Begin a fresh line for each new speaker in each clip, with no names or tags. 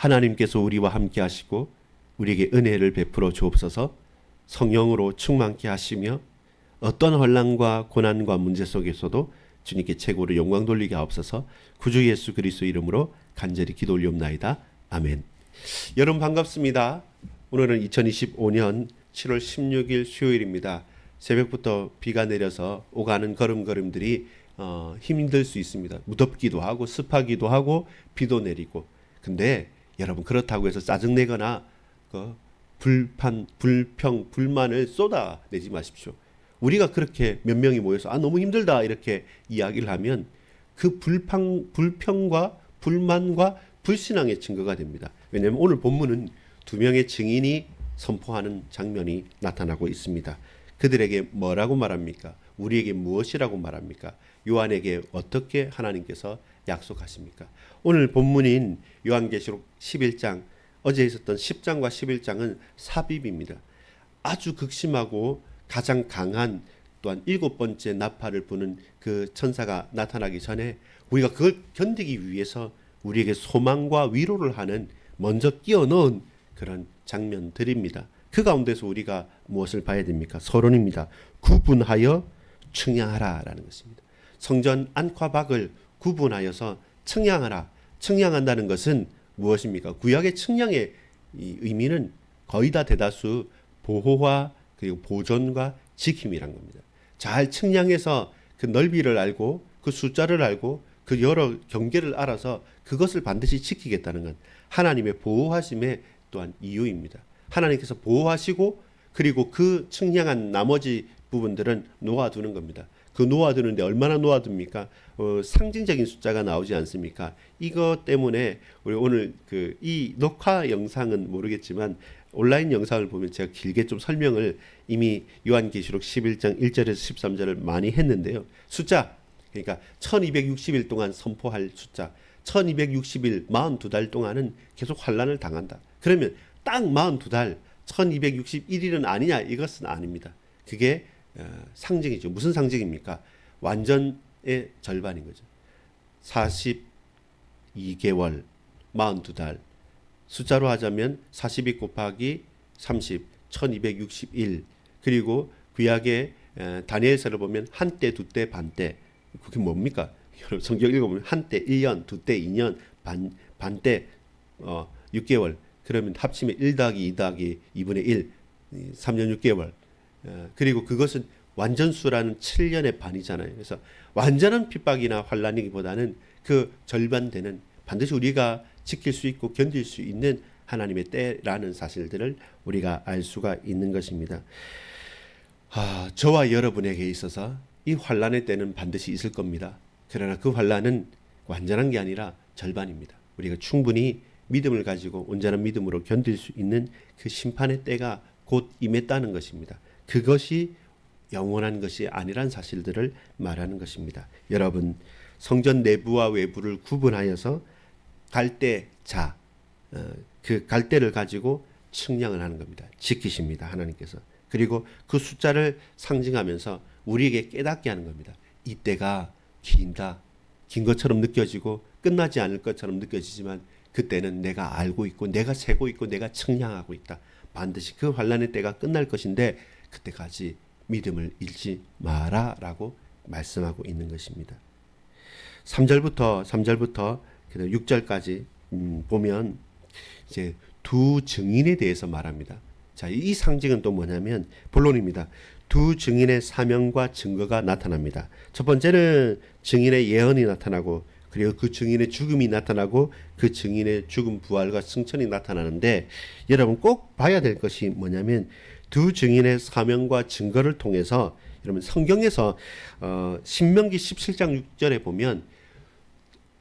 하나님께서 우리와 함께 하시고 우리에게 은혜를 베풀어 주옵소서. 성령으로 충만케 하시며 어떤 환난과 고난과 문제 속에서도 주님께 최고로 영광 돌리게 하옵소서. 구주 예수 그리스도 이름으로 간절히 기도 올리옵나이다. 아멘. 여러분 반갑습니다. 오늘은 2025년 7월 16일 수요일입니다. 새벽부터 비가 내려서 오가는 걸음걸음들이 힘들 수 있습니다. 무덥기도 하고 습하기도 하고 비도 내리고. 근데 여러분 그렇다고 해서 짜증내거나 불만을 쏟아내지 마십시오. 우리가 그렇게 몇 명이 모여서 너무 힘들다 이렇게 이야기를 하면 그 불평과 불만과 불신앙의 증거가 됩니다. 왜냐하면 오늘 본문은 두 명의 증인이 선포하는 장면이 나타나고 있습니다. 그들에게 뭐라고 말합니까? 우리에게 무엇이라고 말합니까? 요한에게 어떻게 하나님께서 약속하십니까? 오늘 본문인 요한계시록 11장, 어제 있었던 10장과 11장은 삽입입니다. 아주 극심하고 가장 강한 또한 7번째 나팔을 부는 그 천사가 나타나기 전에 우리가 그걸 견디기 위해서 우리에게 소망과 위로를 하는 먼저 끼워 넣은 그런 장면들입니다. 그 가운데서 우리가 무엇을 봐야 됩니까? 서론입니다. 구분하여 청량하라 라는 것입니다. 성전 안과 밖을 구분하여서 청량하라. 청량한다는 것은 무엇입니까? 구약의 청량의 의미는 거의 다 대다수 보호와 그리고 보존과 지킴이란 겁니다. 잘 청량해서 그 넓이를 알고 그 숫자를 알고 그 여러 경계를 알아서 그것을 반드시 지키겠다는 건 하나님의 보호하심의 또한 이유입니다. 하나님께서 보호하시고 그리고 그 청량한 나머지 부분들은 놓아두는 겁니다. 그 놓아두는데 얼마나 놓아둡니까? 상징적인 숫자가 나오지 않습니까? 이것 때문에 우리 오늘 이 녹화 영상은 모르겠지만 온라인 영상을 보면 제가 길게 좀 설명을 이미 요한계시록 11장 1절에서 13절을 많이 했는데요. 숫자, 그러니까 1260일 동안 선포할 숫자, 1260일 42달 동안은 계속 환난을 당한다. 그러면 딱 42달 1261일은 아니냐? 이것은 아닙니다. 그게 상징이죠. 무슨 상징입니까? 완전의 절반인 거죠. 42개월 42달 숫자로 하자면 42 곱하기 30 1261 그리고 구약의 다니엘서를 보면 한때 두때 반때 그게 뭡니까? 여러분 성경 읽어보면 한때 1년 두때 2년 반때 6개월 그러면 합치면 1 더하기 2 더하기 2분의 1 3년 6개월 그리고 그것은 완전수라는 7년의 반이잖아요. 그래서 완전한 핍박이나 환난이기보다는 그 절반 되는 반드시 우리가 지킬 수 있고 견딜 수 있는 하나님의 때라는 사실들을 우리가 알 수가 있는 것입니다. 저와 여러분에게 있어서 이 환난의 때는 반드시 있을 겁니다. 그러나 그 환난은 완전한 게 아니라 절반입니다. 우리가 충분히 믿음을 가지고 온전한 믿음으로 견딜 수 있는 그 심판의 때가 곧 임했다는 것입니다. 그것이 영원한 것이 아니란 사실들을 말하는 것입니다. 여러분 성전 내부와 외부를 구분하여서 갈대자 그 갈대를 가지고 측량을 하는 겁니다. 지키십니다. 하나님께서. 그리고 그 숫자를 상징하면서 우리에게 깨닫게 하는 겁니다. 이때가 긴다. 긴 것처럼 느껴지고 끝나지 않을 것처럼 느껴지지만 그때는 내가 알고 있고 내가 세고 있고 내가 측량하고 있다. 반드시 그 환난의 때가 끝날 것인데 그때까지 믿음을 잃지 마라 라고 말씀하고 있는 것입니다. 3절부터 6절까지 보면 이제 두 증인에 대해서 말합니다. 자, 이 상징은 또 뭐냐면 본론입니다. 두 증인의 사명과 증거가 나타납니다. 첫 번째는 증인의 예언이 나타나고 그리고 그 증인의 죽음이 나타나고 그 증인의 죽음 부활과 승천이 나타나는데 여러분 꼭 봐야 될 것이 뭐냐면 두 증인의 사명과 증거를 통해서 여러분 성경에서 신명기 17장 6절에 보면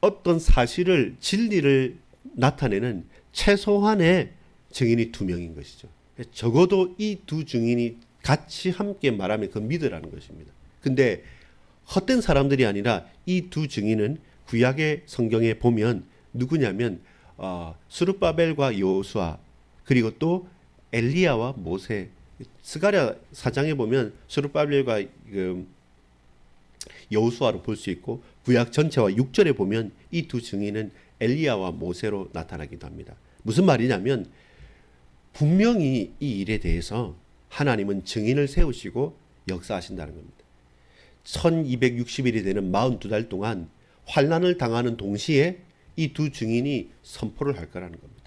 어떤 사실을 진리를 나타내는 최소한의 증인이 두 명인 것이죠. 적어도 이 두 증인이 같이 함께 말하면 그 믿으라는 것입니다. 근데 헛된 사람들이 아니라 이 두 증인은 구약의 성경에 보면 누구냐면 스룹바벨과 여호수아 그리고 또 엘리야와 모세 스가랴 4장에 보면 스룹바벨과 여호수아로 볼 수 있고 구약 전체와 6절에 보면 이 두 증인은 엘리야와 모세로 나타나기도 합니다. 무슨 말이냐면 분명히 이 일에 대해서 하나님은 증인을 세우시고 역사하신다는 겁니다. 1260일이 되는 42달 동안 환난을 당하는 동시에 이 두 증인이 선포를 할 거라는 겁니다.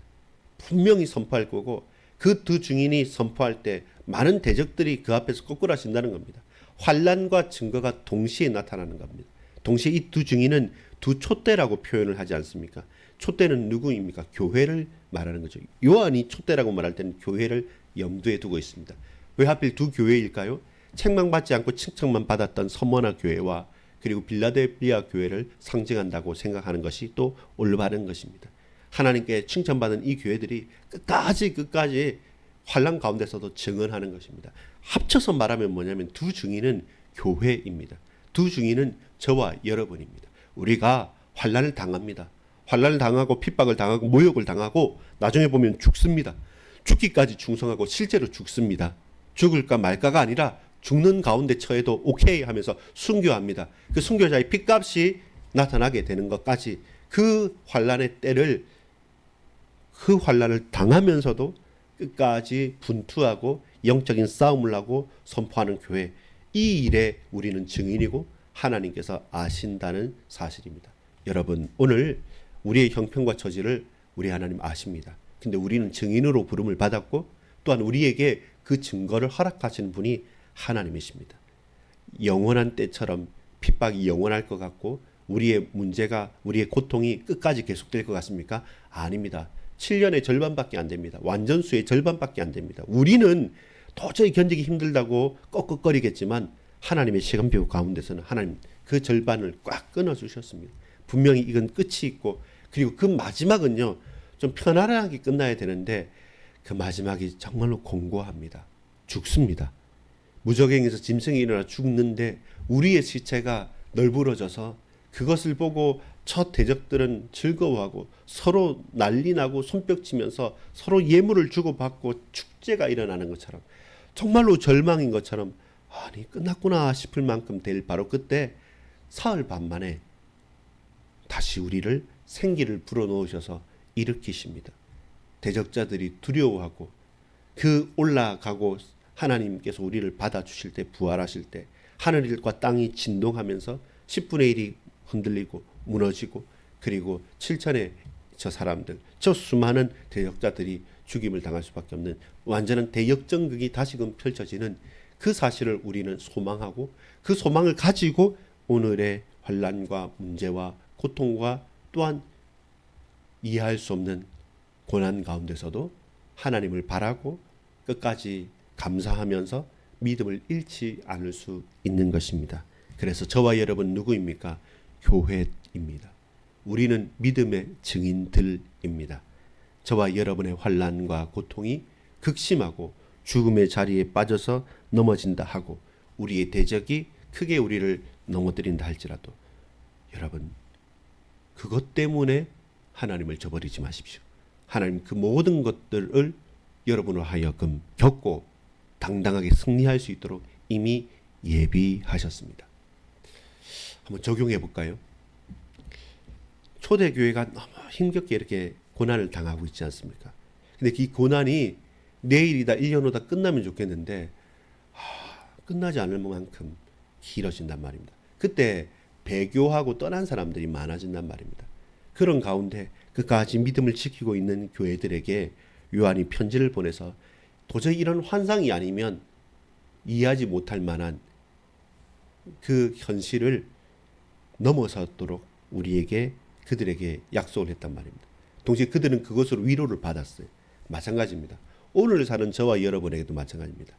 분명히 선포할 거고 그 두 증인이 선포할 때 많은 대적들이 그 앞에서 꼬꾸라진다는 겁니다. 환난과 증거가 동시에 나타나는 겁니다. 동시에 이 두 증인은 두 촛대라고 표현을 하지 않습니까? 촛대는 누구입니까? 교회를 말하는 거죠. 요한이 촛대라고 말할 때는 교회를 염두에 두고 있습니다. 왜 하필 두 교회일까요? 책망받지 않고 칭찬만 받았던 서머나 교회와 그리고 빌라델피아 교회를 상징한다고 생각하는 것이 또 올바른 것입니다. 하나님께 칭찬받은 이 교회들이 끝까지 환난 가운데서도 증언하는 것입니다. 합쳐서 말하면 뭐냐면 두 증인은 교회입니다. 두 증인은 저와 여러분입니다. 우리가 환난을 당합니다. 환난을 당하고 핍박을 당하고 모욕을 당하고 나중에 보면 죽습니다. 죽기까지 충성하고 실제로 죽습니다. 죽을까 말까가 아니라 죽는 가운데 처해도 오케이 하면서 순교합니다. 그 순교자의 핏값이 나타나게 되는 것까지 그 환난의 때를 그 환난을 당하면서도 끝까지 분투하고 영적인 싸움을 하고 선포하는 교회, 이 일에 우리는 증인이고 하나님께서 아신다는 사실입니다. 여러분, 오늘 우리의 형편과 처지를 우리 하나님 아십니다. 근데 우리는 증인으로 부름을 받았고 또한 우리에게 그 증거를 허락하시는 분이 하나님이십니다. 영원한 때처럼 핍박이 영원할 것 같고 우리의 문제가, 우리의 고통이 끝까지 계속될 것 같습니까? 아닙니다. 7년의 절반밖에 안 됩니다. 완전수의 절반밖에 안 됩니다. 우리는 도저히 견디기 힘들다고 꺽꺽거리겠지만 하나님의 시간표 가운데서는 하나님 그 절반을 꽉 끊어주셨습니다. 분명히 이건 끝이 있고 그리고 그 마지막은요 좀 편안하게 끝나야 되는데 그 마지막이 정말로 공고합니다. 죽습니다. 무적행에서 짐승이 일어나 죽는데 우리의 시체가 널브러져서 그것을 보고 첫 대적들은 즐거워하고 서로 난리나고 손뼉치면서 서로 예물을 주고받고 축제가 일어나는 것처럼 정말로 절망인 것처럼 아니 끝났구나 싶을 만큼 될 바로 그때 사흘 반 만에 다시 우리를 생기를 불어넣으셔서 일으키십니다. 대적자들이 두려워하고 그 올라가고 하나님께서 우리를 받아주실 때 부활하실 때 하늘과 땅이 진동하면서 10분의 1이 흔들리고 무너지고 그리고 7천의 저 사람들 저 수많은 대적자들이 죽임을 당할 수밖에 없는 완전한 대역전극이 다시금 펼쳐지는 그 사실을 우리는 소망하고 그 소망을 가지고 오늘의 환난과 문제와 고통과 또한 이해할 수 없는 고난 가운데서도 하나님을 바라고 끝까지 감사하면서 믿음을 잃지 않을 수 있는 것입니다. 그래서 저와 여러분 누구입니까? 교회입니다. 우리는 믿음의 증인들입니다. 저와 여러분의 환난과 고통이 극심하고 죽음의 자리에 빠져서 넘어진다 하고 우리의 대적이 크게 우리를 넘어뜨린다 할지라도 여러분 그것 때문에 하나님을 저버리지 마십시오. 하나님 그 모든 것들을 여러분으로 하여금 겪고 당당하게 승리할 수 있도록 이미 예비하셨습니다. 한번 적용해 볼까요? 초대교회가 너무 힘겹게 이렇게 고난을 당하고 있지 않습니까? 근데 이 고난이 내일이다 1년 후다 끝나면 좋겠는데 끝나지 않을 만큼 길어진단 말입니다. 그때 배교하고 떠난 사람들이 많아진단 말입니다. 그런 가운데 끝까지 믿음을 지키고 있는 교회들에게 요한이 편지를 보내서 도저히 이런 환상이 아니면 이해하지 못할 만한 그 현실을 넘어서도록 우리에게 그들에게 약속을 했단 말입니다. 동시에 그들은 그것으로 위로를 받았어요. 마찬가지입니다. 오늘 사는 저와 여러분에게도 마찬가지입니다.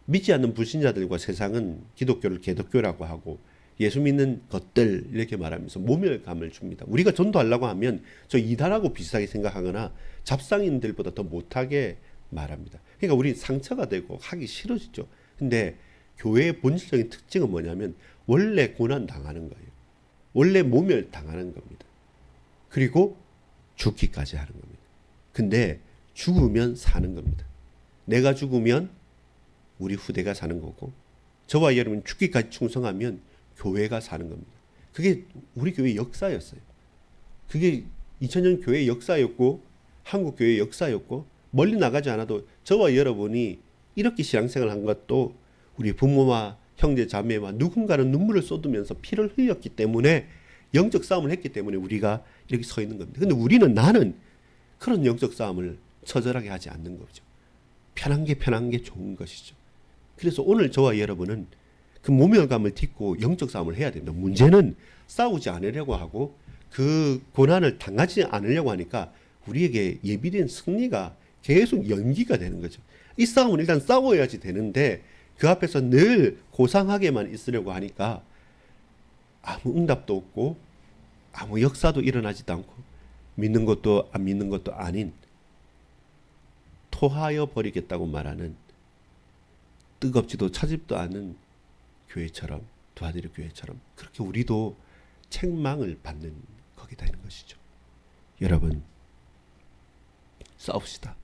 믿지 않는 불신자들과 세상은 기독교를 개독교라고 하고 예수 믿는 것들 이렇게 말하면서 모멸감을 줍니다. 우리가 전도하려고 하면 저 이단하고 비슷하게 생각하거나 잡상인들보다 더 못하게 말합니다. 그러니까 우리 상처가 되고 하기 싫어지죠. 근데 교회의 본질적인 특징은 뭐냐면 원래 고난 당하는 거예요. 원래 모멸 당하는 겁니다. 그리고 죽기까지 하는 겁니다. 근데 죽으면 사는 겁니다. 내가 죽으면 우리 후대가 사는 거고 저와 여러분 죽기까지 충성하면 교회가 사는 겁니다. 그게 우리 교회 역사였어요. 그게 2000년 교회의 역사였고 한국 교회의 역사였고 멀리 나가지 않아도 저와 여러분이 이렇게 신앙생활을 한 것도 우리 부모와 형제 자매와 누군가는 눈물을 쏟으면서 피를 흘렸기 때문에 영적 싸움을 했기 때문에 우리가 이렇게 서 있는 겁니다. 근데 나는 그런 영적 싸움을 처절하게 하지 않는 거죠. 편한 게 좋은 것이죠. 그래서 오늘 저와 여러분은 그 모멸감을 딛고 영적 싸움을 해야 됩니다. 문제는 싸우지 않으려고 하고 그 고난을 당하지 않으려고 하니까 우리에게 예비된 승리가 계속 연기가 되는 거죠. 이 싸움은 일단 싸워야지 되는데 그 앞에서 늘 고상하게만 있으려고 하니까 아무 응답도 없고 아무 역사도 일어나지도 않고 믿는 것도 안 믿는 것도 아닌 토하여 버리겠다고 말하는 뜨겁지도 차집도 않은 교회처럼 두아디르 교회처럼 그렇게 우리도 책망을 받는 거기다 있는 것이죠. 여러분 싸웁시다.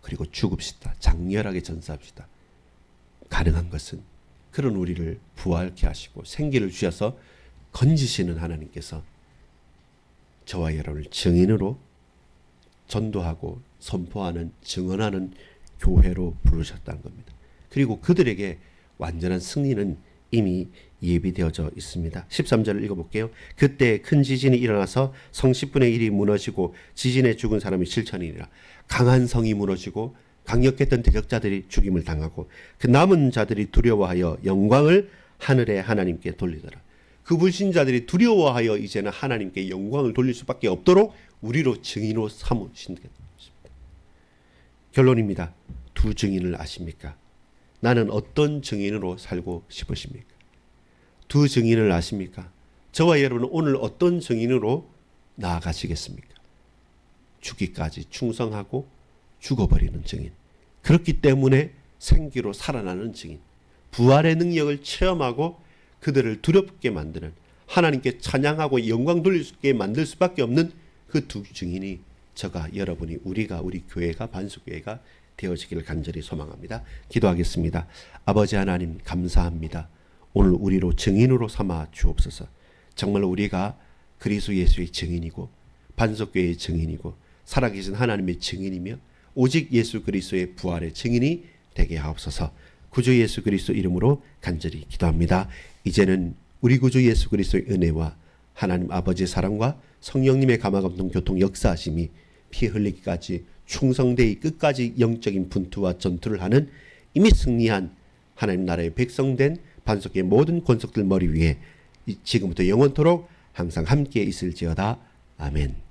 그리고 죽읍시다. 장렬하게 전사합시다. 가능한 것은 그런 우리를 부활케 하시고 생기를 주셔서 건지시는 하나님께서 저와 여러분을 증인으로 전도하고 선포하는 증언하는 교회로 부르셨다는 겁니다. 그리고 그들에게 완전한 승리는 이미 예비되어져 있습니다. 13절을 읽어볼게요. 그때 큰 지진이 일어나서 성 10분의 1이 무너지고 지진에 죽은 사람이 7천이니라. 강한 성이 무너지고 강력했던 대적자들이 죽임을 당하고 그 남은 자들이 두려워하여 영광을 하늘의 하나님께 돌리더라. 그 불신자들이 두려워하여 이제는 하나님께 영광을 돌릴 수밖에 없도록 우리로 증인으로 삼으신다. 결론입니다. 두 증인을 아십니까? 나는 어떤 증인으로 살고 싶으십니까? 두 증인을 아십니까? 저와 여러분은 오늘 어떤 증인으로 나아가시겠습니까? 죽기까지 충성하고 죽어버리는 증인. 그렇기 때문에 생기로 살아나는 증인. 부활의 능력을 체험하고 그들을 두렵게 만드는 하나님께 찬양하고 영광 돌릴 수 있게 만들 수밖에 없는 그 두 증인이 저가 여러분이 우리가 우리 교회가 반수교회가 되어지기를 간절히 소망합니다. 기도하겠습니다. 아버지 하나님 감사합니다. 오늘 우리로 증인으로 삼아 주옵소서. 정말 우리가 그리스도 예수의 증인이고 반석교회의 증인이고 살아계신 하나님의 증인이며 오직 예수 그리스도의 부활의 증인이 되게 하옵소서. 구주 예수 그리스도 이름으로 간절히 기도합니다. 이제는 우리 구주 예수 그리스도의 은혜와 하나님 아버지의 사랑과 성령님의 감화감동 교통 역사하심이 피 흘리기까지 충성되이 끝까지 영적인 분투와 전투를 하는 이미 승리한 하나님 나라의 백성된 반석의 모든 권속들 머리 위에 지금부터 영원토록 항상 함께 있을지어다. 아멘.